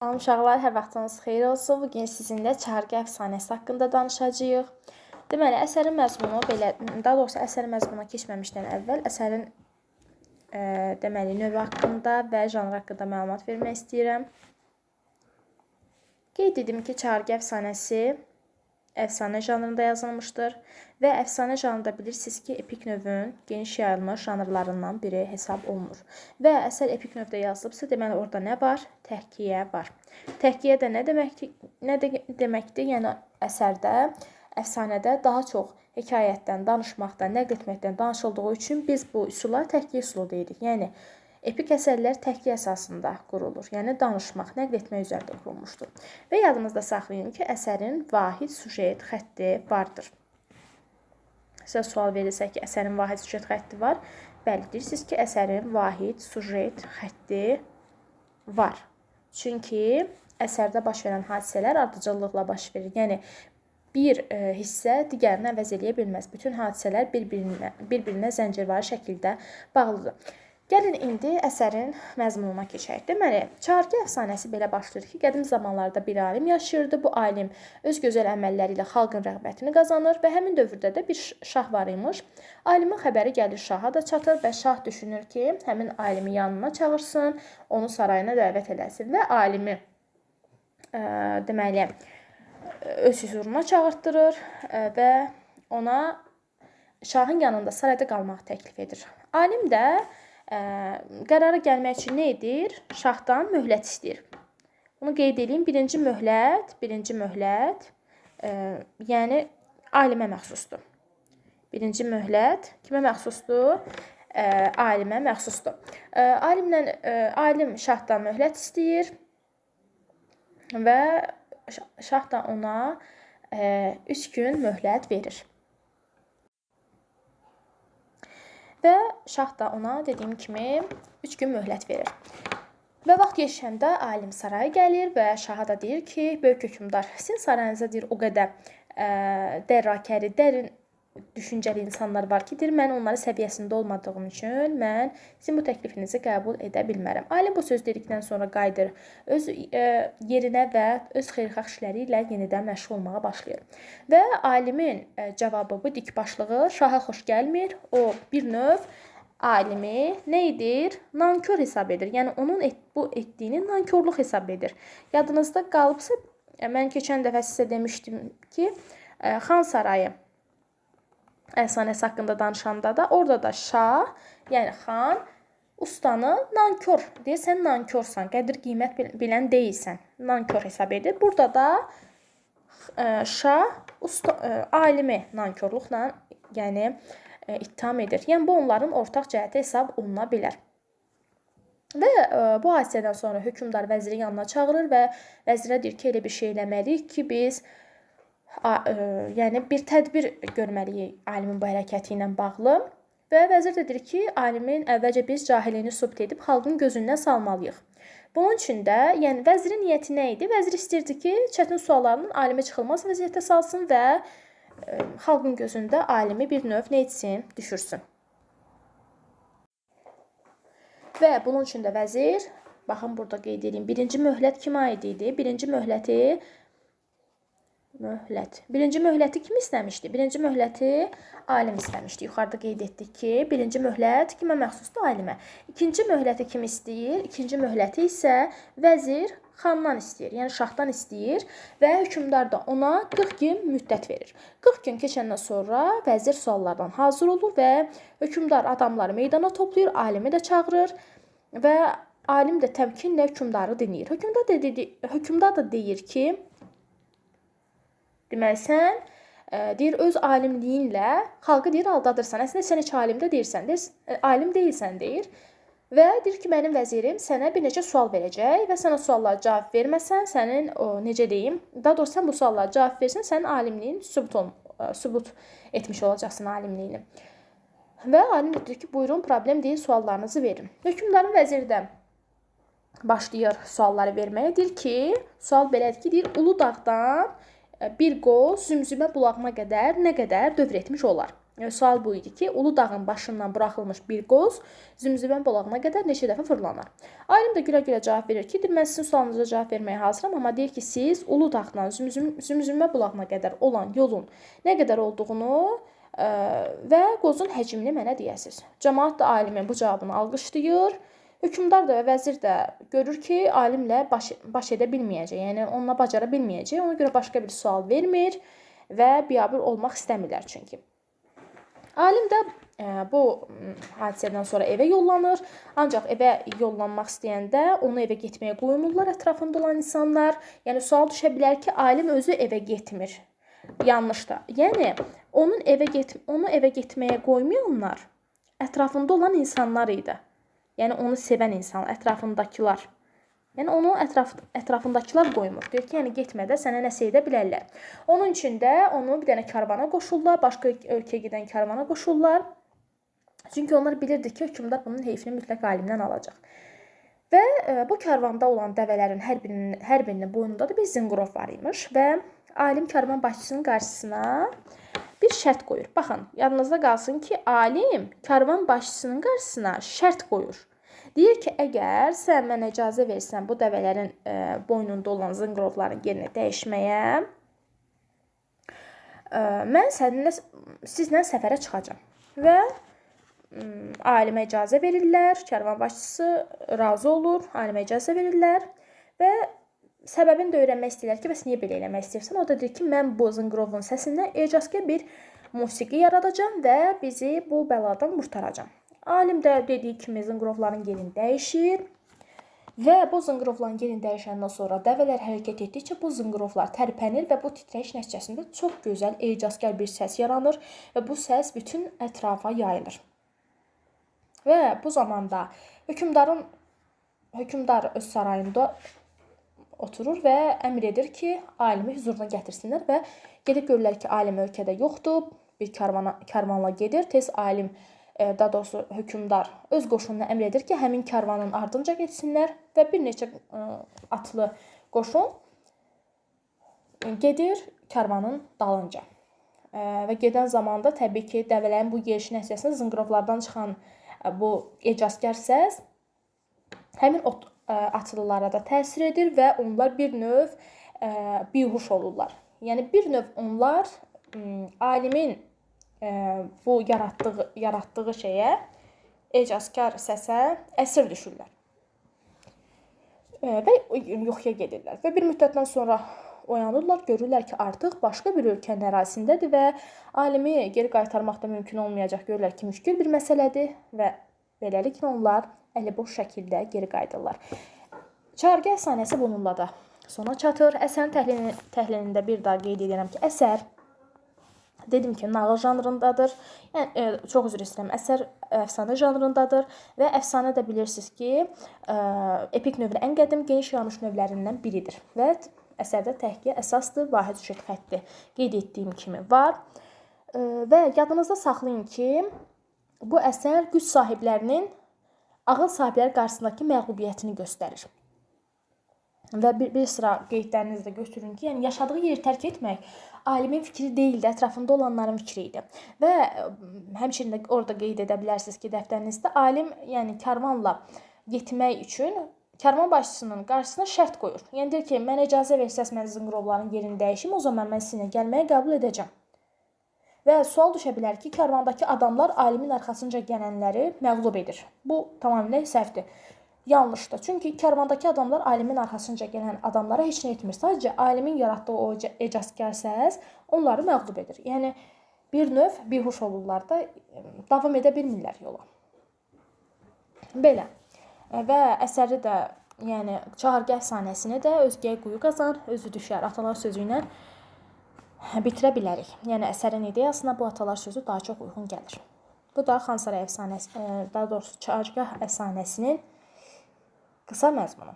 Salam uşaqlar, hər vaxtınız xeyir olsun. Bugün sizinlə Çarqı əfsanəsi haqqında danışacağıq. Deməli, əsərin məzmunu belə, daha doğrusu əsərin məzmununa keçməmişdən əvvəl əsərin deməli növü haqqında və janr haqqında məlumat vermək istəyirəm. Qeyd edim ki, Çarqı əfsanəsi əfsanə janrında yazılmışdır və əfsanə janrında bilirsiniz ki, epik növün geniş yayılmış janrlarından biri hesab olunur. Və əsər epik növdə yazılıbsa, deməli orada nə var? Təhkiyə var. Təhkiyə də nə deməkdir? Yəni əsərdə, əfsanədə daha çox hekayətdən, danışmaqdan, nəql etməkdən danışıldığı üçün biz bu üsula təhkiyə üsulu deyirik. Yəni epik əsərlər təhkiyə əsasında qurulur. Yəni danışmaq, nəql etmək üzərində qurulmuşdur. Və yadımızda saxlayın ki, əsərin vahid süjet xətti vardır. Sizə sual verilsə ki, əsərin vahid süjet xətti var. Bəli, deyirsiniz ki, əsərin vahid süjet xətti var. Çünki əsərdə baş verən hadisələr ardıcıllıqla baş verir. Yəni bir hissə digərini əvəz eləyə bilməz. Bütün hadisələr bir-birinə zəncirvari şəkildə bağlıdır. Gəlin indi əsərin məzmununa keçək. Deməli, Çarqı əfsanəsi belə başlayır ki, qədim zamanlarda bir alim yaşayırdı. Bu alim öz gözəl əməlləri ilə xalqın rəğbətini qazanır və həmin dövrdə də bir şah var imiş. Alimin xəbəri gəlir şaha da çatır və şah düşünür ki, həmin alimi yanına çağırsın, onu sarayına dəvət eləsin və alimi deməli öz huzuruna çağırtdırır və ona şahın yanında sarayda qalmağı təklif edir. Alim də qərara gəlmək üçün nə edir? Şahdan möhlət istəyir. Bunu qeyd edeyim. Birinci möhlət yəni alimə məxsusdur. Birinci möhlət kimə məxsusdur? Alimə məxsusdur. Alim şahdan möhlət istəyir və şah da ona 3 gün möhlət verir. Və şah da ona dediyim kimi 3 gün möhlət verir. Və vaxt keçəndə alim saraya gəlir və şaha da deyir ki, böyük hökmdar, sizin sarayınıza deyir o qədər dərrakəri, dərin düşüncəli insanlar var ki, deyir, mən onların səviyyəsində olmadığım üçün mən sizin bu təklifinizi qəbul edə bilmərəm. Alim bu söz dedikdən sonra qayıdır öz yerinə və öz xeyirxah işləri ilə yenidən məşğul olmağa başlayır. Və alimin cavabı bu dikbaşlığı şaha xoş gəlmir. O bir növ alimi nə edir? Nankör hesab edir. Yəni onun bu etdiyini nankorluq hesab edir. Yadınızda qalıbsa, mən keçən dəfə sizə demişdim ki, Xan Sarayı əfsanəsi haqqında danışanda da orada da şah, yəni xan ustanı nankor deyir, sən nankorsan, qədir qiymət bilən deyilsən, nankor hesab edir. Burada da şah alimi nankorluqla yəni ittiham edir. Yəni bu onların ortaq cəhəti hesab oluna bilər. Və bu hadisədən sonra hökmdar vəziri yanına çağırır və vəzirə deyir ki, elə bir şey eləməliyik ki, biz yəni bir tədbir görməliyik alimin bu hərəkəti ilə bağlı. Və vəzir də deyir ki, alimin əvvəlcə biz cahilliyini sübut edib xalqın gözündən salmalıyıq. Bunun üçün də, yəni vəzirin niyyəti nə idi? Vəzir istəyirdi ki, çətin suallarının alimi çıxılmaz vəziyyətə salsın və xalqın gözündə alimi bir növ nə etsin? Düşürsün. Və bunun üçün də vəzir, baxın burada qeyd edeyim, birinci möhlət kimə aid idi? Birinci möhləti kim istəmişdi? Birinci möhləti alim istəmişdi. Yuxarıda qeyd etdik ki, birinci möhlət kimə məxsusdur? Alimə. İkinci möhləti kim istəyir? İkinci möhləti isə vəzir xandan istəyir, yəni şahdan istəyir və hökmdar da ona 40 gün müddət verir. 40 gün keçəndən sonra vəzir suallardan hazır olur və hökmdar adamları meydana toplayır, alimi də çağırır və alim də təmkinlə hökmdarı dinləyir. Hökmdar da deyir ki, deməli, sən deyir, öz alimliyinlə xalqı deyir, aldadırsan. Əslində, sən heç alim deyilsən, deyir. Və deyir ki, mənim vəzirim sənə bir neçə sual verəcək və sən o suallara cavab verməsən, sənin, necə deyim, daha doğrusu sən bu suallara cavab versən, sənin alimliyin sübut etmiş olacaqsın alimliyini. Və alim deyir ki, buyurun, problem deyil, suallarınızı verin. Hökmdarın vəziri də başlayır sualları verməyə. Deyir ki, sual belədir ki, deyir, Ulu Dağdan bir qol Zümzümə bulağına qədər nə qədər dövr etmiş olar. Sual bu idi ki, Ulu dağın başından buraxılmış bir qoz Zümzümə bulağına qədər neçə dəfə fırlanar? Alim də gülə-gülə cavab verir ki, mən sizin sualınıza cavab verməyə hazıram, amma deyir ki, siz Ulu dağdan Zümzümə bulağına qədər olan yolun nə qədər olduğunu və qozun həcmini mənə deyəsiniz. Cəmaət də alimin bu cavabını alqışlayır. Hökmdar da və vəzir də görür ki, alimlə baş edə bilməyəcək, yəni onunla bacara bilməyəcək. Ona görə başqa bir sual vermir və biabır olmaq istəmirlər çünki. Alim də bu hadisədən sonra evə yollanır. Ancaq evə yollanmaq istəyəndə onu evə getməyə qoymurlar ətrafında olan insanlar. Yəni sual düşə bilər ki, alim özü evə getmir. Yanlışdır. Yəni onu evə getməyə qoymayanlar ətrafında olan insanlar idi. Yəni onu sevən insan, ətrafındakılar. Yəni onu ətrafındakılar qoymur. Deyir ki, yəni getmədə sənə nəsə edə bilərlər. Onun üçün də onu bir dənə karvana qoşurlar, başqa ölkəyə gedən karvana qoşurlar. Çünki onlar bilirdi ki, hökmdar bunun heyfini mütləq alimdən alacaq. Və bu karvanda olan dəvələrin hər birinin boynunda da bir zınqrov var imiş və alim karvan başçısının qarşısına bir şərt qoyur. Baxın, yadınızda qalsın ki, alim karvan başçısının qarşısına şərt qoyur. Deyir ki, əgər sən mənə icazə versən bu dəvələrin boynunda olan zınqrovların yerini dəyişməyə, mən sizlə səfərə çıxacam. Və alimə icazə verirlər, karvan başçısı razı olur, alimə icazə verirlər və səbəbini də öyrənmək istəyirlər ki, bəs niyə belə eləmək istəyirsən? O da deyir ki, mən bu zınqrovun səsindən ecazkar bir musiqi yaradacam və bizi bu bəladan qurtaracam. Alim də dediyi kimi zınqrovların yerini dəyişir və bu zınqrovların yerini dəyişəndən sonra dəvələr hərəkət etdikcə bu zınqrovlar tərpənir və bu titrəyiş nəticəsində çox gözəl, ecazkar bir səs yaranır və bu səs bütün ətrafa yayılır. Və bu zamanda hökmdar öz sarayında oturur və əmr edir ki, alimi huzuruna gətirsinlər və gedib görürlər ki, alim ölkədə yoxdur, bir karvanla gedir, tez alim daha doğrusu hökmdar öz qoşununa əmr edir ki, həmin karvanın ardınca getsinlər və bir neçə atlı qoşun gedir karvanın dalınca. Və gedən zamanda təbii ki, dəvələrin bu yerişi nəticəsində zınqrovlardan çıxan bu ecazkar səs həmin atlılara da təsir edir və onlar bir növ bihuş olurlar. Yəni bir növ onlar alimin bu yaratdığı şeyə, ecazkar səsə əsir düşürlər. Və yuxuya gedirlər. Və bir müddətdən sonra oyanırlar, görürlər ki, artıq başqa bir ölkənin ərazisindədir və alimi geri qaytarmaq da mümkün olmayacaq. Görürlər ki, müşkül bir məsələdir və beləliklə onlar əliboş şəkildə geri qayıdırlar. Çahargah əfsanəsi bununla da sona çatır. Əsərin təhlilində bir daha qeyd edirəm ki, əsər dedim ki, nağıl janrındadır. Yəni çox üzr istəyirəm. Əsər əfsanə janrındadır və əfsanə də bilirsiniz ki, epik növün ən qədim geniş yayılmış növlərindən biridir və əsərdə təhkiyə əsasdır, vahid süjet xətti qeyd etdiyim kimi var. Və yadınızda saxlayın ki, bu əsər güc sahiblərinin ağıl sahibləri qarşısındakı məğlubiyyətini göstərir. Və bir sıra qeydlərinizi də götürün ki, yəni yaşadığı yeri tərk etmək alimin fikri deyildi, ətrafında olanların fikri idi. Və həmçinin də orada qeyd edə bilərsiniz ki, dəftərinizdə alim, yəni karvanla getmək üçün karvan başçısının qarşısına şərt qoyur. Yəni deyir ki, mənə icazə versəz mən zınqrovların yerini dəyişim, o zaman mən sizinlə gəlməyi qəbul edəcəm. Və sual düşə bilər ki, karvandakı adamlar alimin arxasınca gələnləri məğlub edir. Bu tamamilə səhvdir. Yanlışdır. Çünki karvandakı adamlar alimin arxasınca gələn adamlara heç nə etmir. Sadəcə alimin yaratdığı o ecazkar səs onları məğlub edir. Yəni bir növ bihuş olurlar da davam edə bilmirlər yola. Belə. Və əsəri də, yəni çahargah əfsanəsini də özgəyə quyu qazan, özü düşər atalar sözü ilə bitirə bilərik. Yəni əsərin ideyasına bu atalar sözü daha çox uyğun gəlir. Bu da Xan Saray əfsanəsi, daha doğrusu çahargah əfsanəsinin qısa məzmunu.